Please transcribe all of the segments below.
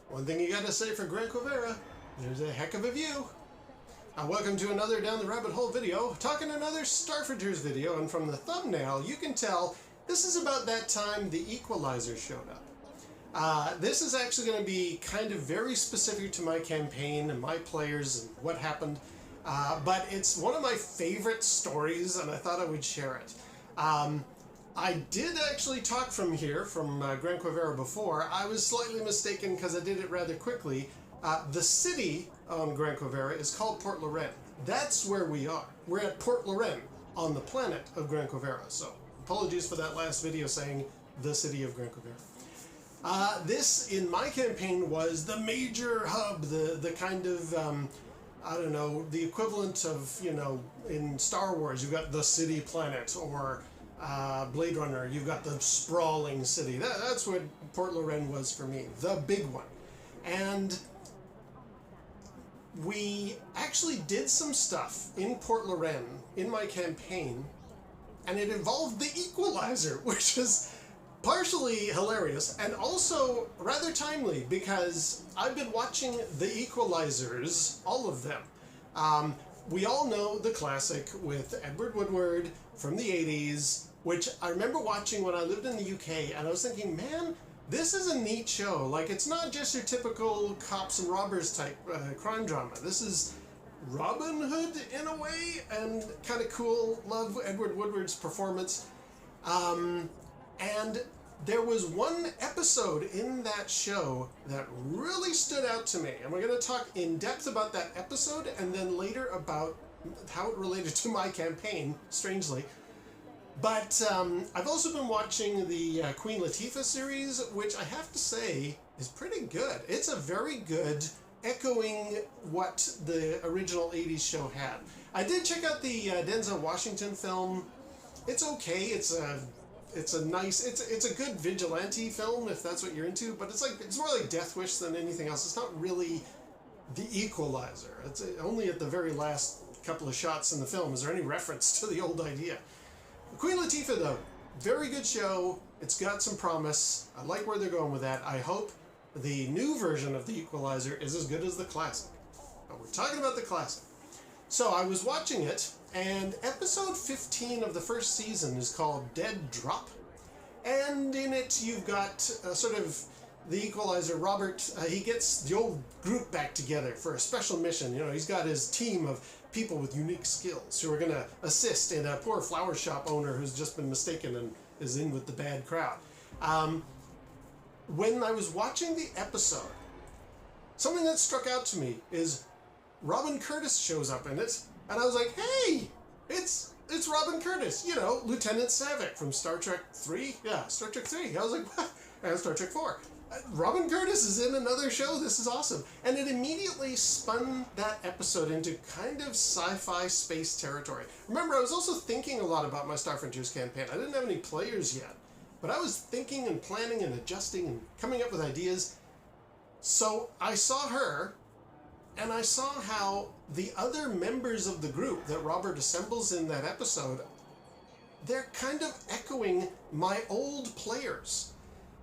One thing you gotta say for Gran Quivera, there's a heck of a view. Welcome to another Down the Rabbit Hole video, talking another Starfighters video, and from the thumbnail you can tell this is about that time the Equalizer showed up. This is actually going to be kind of very specific to my campaign and my players and what happened, but it's one of my favorite stories and I thought I would share it. I did actually talk from here, from Gran Quivera before. I was slightly mistaken because I did it rather quickly. The city on Gran Quivera is called Port Lorraine. That's where we are. We're at Port Lorraine on the planet of Gran Quivera. So apologies for that last video saying the city of Gran Quivera. This, in my campaign, was the major hub, the kind of, I don't know, the equivalent of, you know, in Star Wars, you've got the city planet, or Blade Runner, you've got the sprawling city. That's what Port Lorraine was for me, the big one. And we actually did some stuff in Port Lorraine in my campaign, and it involved the Equalizer, which is partially hilarious and also rather timely because I've been watching the Equalizers, all of them. We all know the classic with Edward Woodward from the 80s, which I remember watching when I lived in the UK, and I was thinking, man, this is a neat show. Like, it's not just your typical cops and robbers type crime drama. This is Robin Hood in a way, and kind of cool. Love Edward Woodward's performance. And there was one episode in that show that really stood out to me. And we're going to talk in depth about that episode and then later about how it related to my campaign, strangely. But I've also been watching the Queen Latifah series, which I have to say is pretty good. It's a very good, echoing what the original 80s show had. I did check out the Denzel Washington film. It's okay. It's a nice, it's a good vigilante film if that's what you're into, but it's more like Death Wish than anything else. It's not really the Equalizer. It's only at the very last couple of shots in the film is there any reference to the old idea. Queen Latifah, though, very good show. It's got some promise. I like where they're going with that. I hope the new version of the Equalizer is as good as the classic. But we're talking about the classic. So I was watching it, and episode 15 of the first season is called Dead Drop. And in it, you've got sort of the Equalizer, Robert, he gets the old group back together for a special mission. You know, he's got his team of people with unique skills who are going to assist in a poor flower shop owner who's just been mistaken and is in with the bad crowd. When I was watching the episode, something that struck out to me is Robin Curtis shows up in it, and I was like, hey, it's Robin Curtis, you know, Lieutenant Savick from Star Trek 3. Yeah, Star Trek 3. I was like, what? And Star Trek 4. Robin Curtis is in another show. This is awesome. And it immediately spun that episode into kind of sci-fi space territory. Remember, I was also thinking a lot about my Starfighters campaign. I didn't have any players yet, but I was thinking and planning and adjusting and coming up with ideas. So I saw her, and I saw how the other members of the group that Robert assembles in that episode, they're kind of echoing my old players.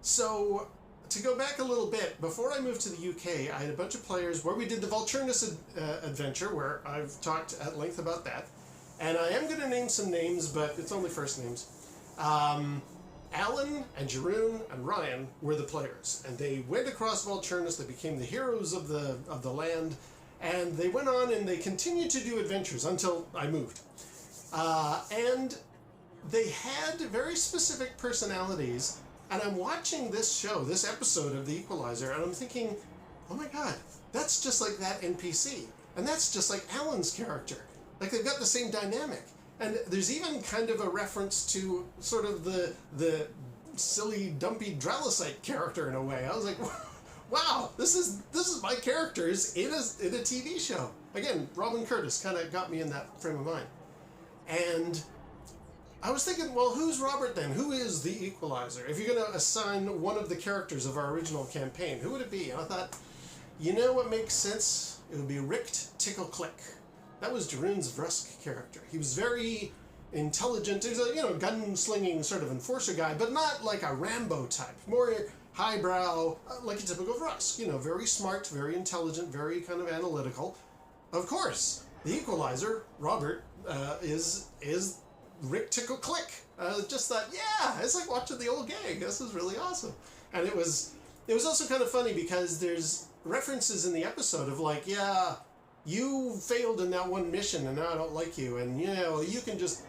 So to go back a little bit, before I moved to the UK, I had a bunch of players where we did the Vulturnus adventure, where I've talked at length about that. And I am going to name some names, but it's only first names. Alan and Jeroen and Ryan were the players, and they went across Vulturnus. They became the heroes of the land, and they went on and they continued to do adventures until I moved. And they had very specific personalities. And I'm watching this show, this episode of The Equalizer, and I'm thinking, oh my god, that's just like that NPC. And that's just like Alan's character. Like, they've got the same dynamic. And there's even kind of a reference to sort of the silly, dumpy Dralicite character in a way. I was like, wow, this is my characters in a TV show. Again, Robin Curtis kind of got me in that frame of mind. And I was thinking, well, who's Robert then? Who is the Equalizer? If you're going to assign one of the characters of our original campaign, who would it be? And I thought, you know what makes sense? It would be Richt Tickle Click. That was Jeroen's Vrusk character. He was very intelligent. He was a, you know, gun-slinging sort of enforcer guy, but not like a Rambo type. More highbrow, like a typical Rusk. You know, very smart, very intelligent, very kind of analytical. Of course, the Equalizer, Robert, is Rick Tickle Click. Just thought, yeah, it's like watching the old gang. This is really awesome. And it was also kind of funny because there's references in the episode of like, yeah, you failed in that one mission and now I don't like you, and you know, you can just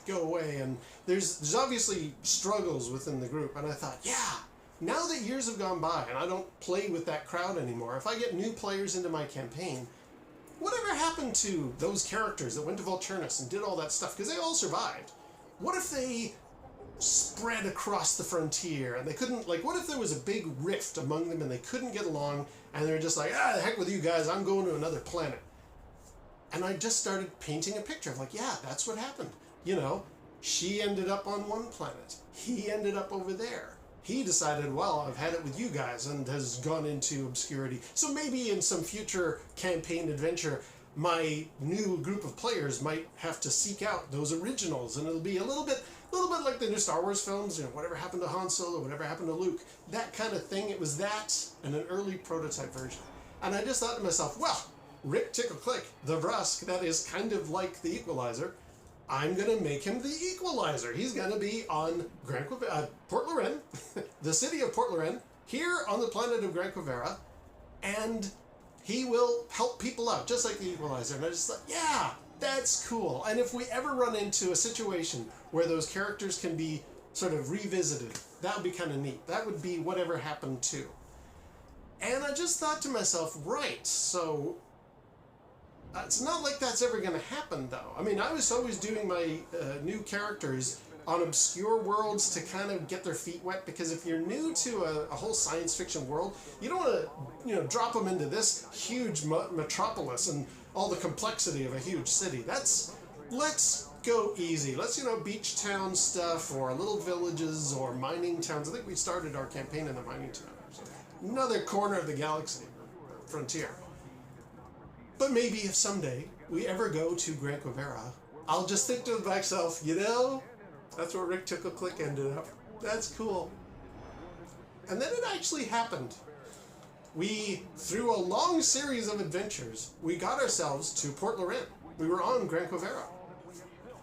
go away. And there's obviously struggles within the group. And I thought, yeah, now that years have gone by and I don't play with that crowd anymore, if I get new players into my campaign, whatever happened to those characters that went to Volturnus and did all that stuff? Because they all survived. What if they spread across the frontier and they couldn't, like, what if there was a big rift among them and they couldn't get along and they're just like, the heck with you guys, I'm going to another planet. And I just started painting a picture of like, yeah, that's what happened. You know, she ended up on one planet. He ended up over there. He decided, well, I've had it with you guys, and has gone into obscurity. So maybe in some future campaign adventure, my new group of players might have to seek out those originals, and it'll be a little bit like the new Star Wars films, you know, whatever happened to Han Solo, whatever happened to Luke, that kind of thing. It was that and an early prototype version. And I just thought to myself, well, Rick Tickle Click, the Rusk, that is kind of like the Equalizer. I'm going to make him the Equalizer. He's going to be on Port Lorraine, the city of Port Lorraine, here on the planet of Gran Quivera, and he will help people out, just like the Equalizer. And I just thought, yeah, that's cool. And if we ever run into a situation where those characters can be sort of revisited, that would be kind of neat. That would be Whatever Happened To. And I just thought to myself, right, so it's not like that's ever going to happen, though. I mean, I was always doing my new characters on obscure worlds to kind of get their feet wet, because if you're new to a whole science fiction world, you don't want to, you know, drop them into this huge metropolis and all the complexity of a huge city. Let's go easy. Let's, you know, beach town stuff, or little villages, or mining towns. I think we started our campaign in a mining town. So another corner of the galaxy, frontier. But maybe if someday we ever go to Gran Quivera, I'll just think to myself, you know, that's where Rick Tickle Click ended up. That's cool. And then it actually happened. We, through a long series of adventures, we got ourselves to Port Lorraine. We were on Gran Quivera.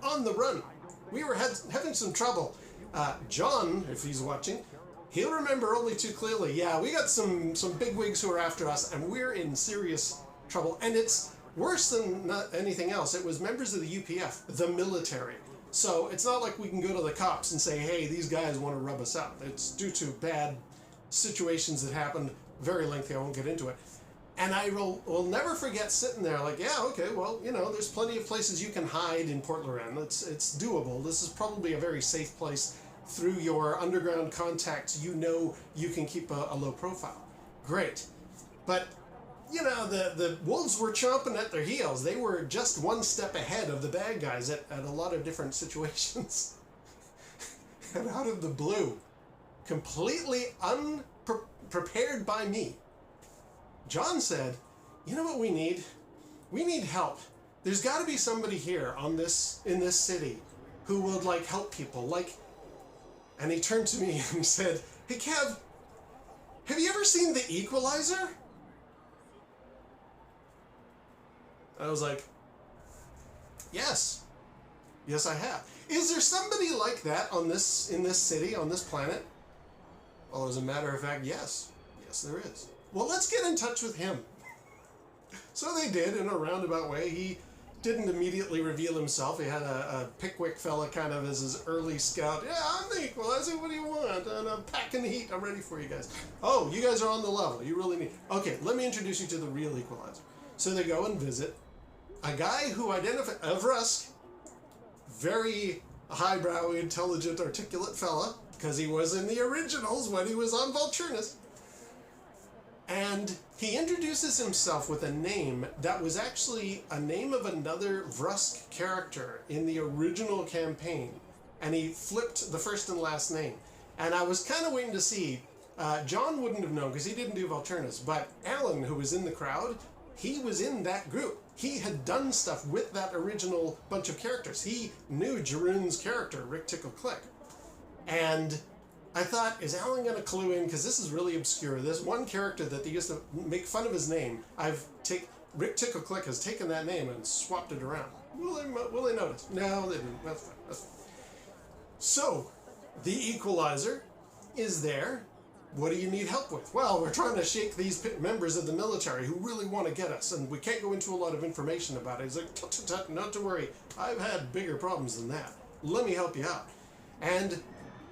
On the run. We were having some trouble. John, if he's watching, he'll remember only too clearly. Yeah, we got some bigwigs who are after us, and we're in serious trouble. And it's worse than anything else. It was members of the UPF, the military. So it's not like we can go to the cops and say, hey, these guys want to rub us out. It's due to bad situations that happened, very lengthy, I won't get into it. And I will never forget sitting there like, yeah, okay, well, you know, there's plenty of places you can hide in Port Lorraine. It's doable. This is probably a very safe place. Through your underground contacts, you know you can keep a low profile. Great. But, you know, the wolves were chomping at their heels. They were just one step ahead of the bad guys at a lot of different situations. And out of the blue, completely unprepared by me, John said, you know what we need? We need help. There's got to be somebody here in this city who would, like, help people. Like, and he turned to me and he said, hey, Kev, have you ever seen The Equalizer? I was like, yes. Yes, I have. Is there somebody like that in this city, on this planet? Well, as a matter of fact, yes. Yes, there is. Well, let's get in touch with him. So they did, in a roundabout way. He didn't immediately reveal himself. He had a Pickwick fella kind of as his early scout. Yeah, I'm the Equalizer. What do you want? And I'm packing the heat. I'm ready for you guys. Oh, you guys are on the level. You really need... Okay, let me introduce you to the real Equalizer. So they go and visit a guy who identified... of Rusk. Very highbrow, intelligent, articulate fella. Because he was in the originals when he was on Volturnus. And he introduces himself with a name that was actually a name of another Rusk character in the original campaign. And he flipped the first and last name. And I was kind of waiting to see. John wouldn't have known because he didn't do Volturnus. But Alan, who was in the crowd, he was in that group. He had done stuff with that original bunch of characters. He knew Jeroen's character, Rick Tickle Click. And I thought, is Alan going to clue in? Because this is really obscure. There's one character that they used to make fun of his name. Rick Tickle-Click has taken that name and swapped it around. Will they notice? No, they didn't. That's fine. That's fine. So, the Equalizer is there. What do you need help with? Well, we're trying to shake these members of the military who really want to get us, and we can't go into a lot of information about it. He's like, tut, tut, tut, not to worry. I've had bigger problems than that. Let me help you out. And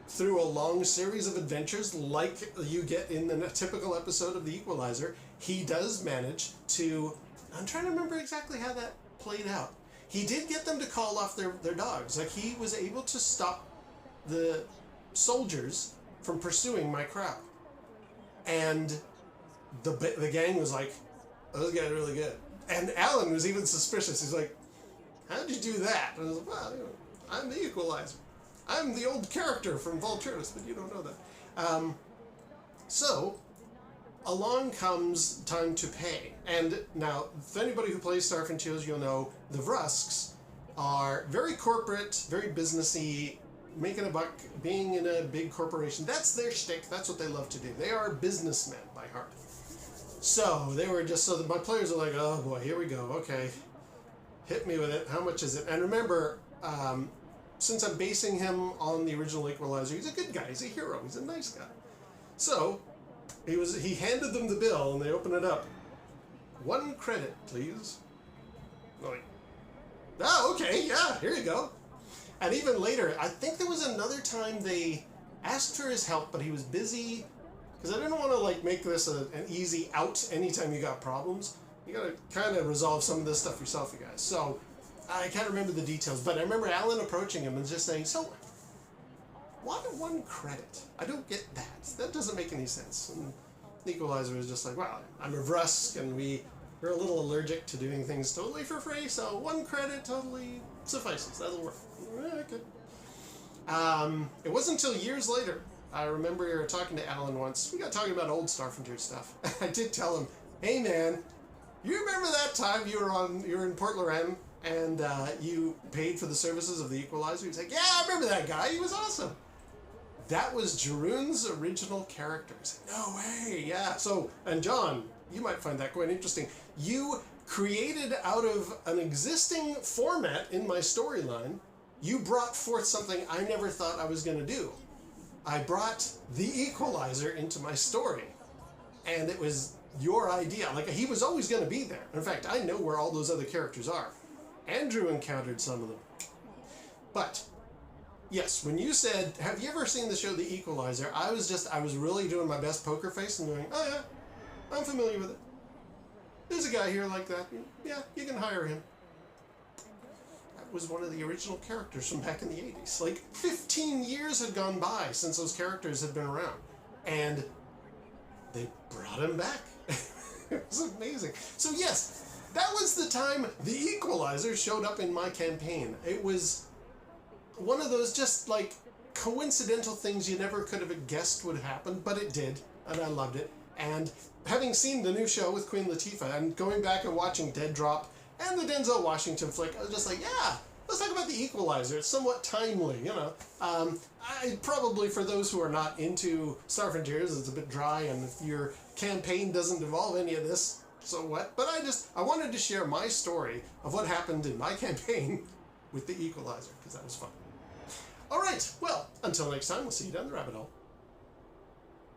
through a long series of adventures like you get in the typical episode of The Equalizer, he does manage to... I'm trying to remember exactly how that played out. He did get them to call off their dogs. Like, he was able to stop the soldiers from pursuing my crowd. And the gang was like, those guys are really good. And Alan was even suspicious. He's like, how'd you do that? And I was like, well, I'm the Equalizer. I'm the old character from Vulturus, but you don't know that. So, along comes time to pay. And now, if anybody who plays Star Frontiers, you'll know the Vrusks are very corporate, very businessy, making a buck, being in a big corporation. That's their shtick. That's what they love to do. They are businessmen by heart. So, they were just, so that my players are like, oh boy, here we go. Okay, hit me with it. How much is it? And remember, since I'm basing him on the original Equalizer, he's a good guy. He's a hero. He's a nice guy. So, he handed them the bill, and they open it up. 1 credit, please. Like, oh, okay, yeah, here you go. And even later, I think there was another time they asked for his help, but he was busy, because I didn't want to like make this an easy out anytime you got problems. You gotta kind of resolve some of this stuff yourself, you guys. So, I can't remember the details, but I remember Alan approaching him and just saying, so, why 1 credit? I don't get that. That doesn't make any sense. And the Equalizer was just like, well, I'm a Vrusk, and we're a little allergic to doing things totally for free, so 1 credit totally suffices. That'll work. Okay. It wasn't until years later, I remember talking to Alan once. We got talking about old Star Frontier stuff. I did tell him, hey man, you remember that time you were in Port Lorraine and you paid for the services of the Equalizer? He's like, yeah, I remember that guy. He was awesome. That was Jeroen's original character. He's like, no way, yeah. So, and John, you might find that quite interesting. You created out of an existing format in my storyline, you brought forth something I never thought I was going to do. I brought the Equalizer into my story. And it was your idea. Like, he was always going to be there. In fact, I know where all those other characters are. Andrew encountered some of them. But, yes, when you said, have you ever seen the show The Equalizer? I was really doing my best poker face and going, oh yeah, I'm familiar with it. There's a guy here like that. Yeah, you can hire him. That was one of the original characters from back in the 80s. Like, 15 years had gone by since those characters had been around. And they brought him back. It was amazing. So yes, that was the time the Equalizer showed up in my campaign. It was one of those just like coincidental things you never could have guessed would happen, but it did, and I loved it. And having seen the new show with Queen Latifah and going back and watching Dead Drop and the Denzel Washington flick, I was just like, yeah, let's talk about the Equalizer. It's somewhat timely, you know. I probably, for those who are not into Star Frontiers, it's a bit dry, and if your campaign doesn't involve any of this, so what? But I wanted to share my story of what happened in my campaign with the Equalizer, because that was fun. All right, well, until next time, we'll see you down the rabbit hole.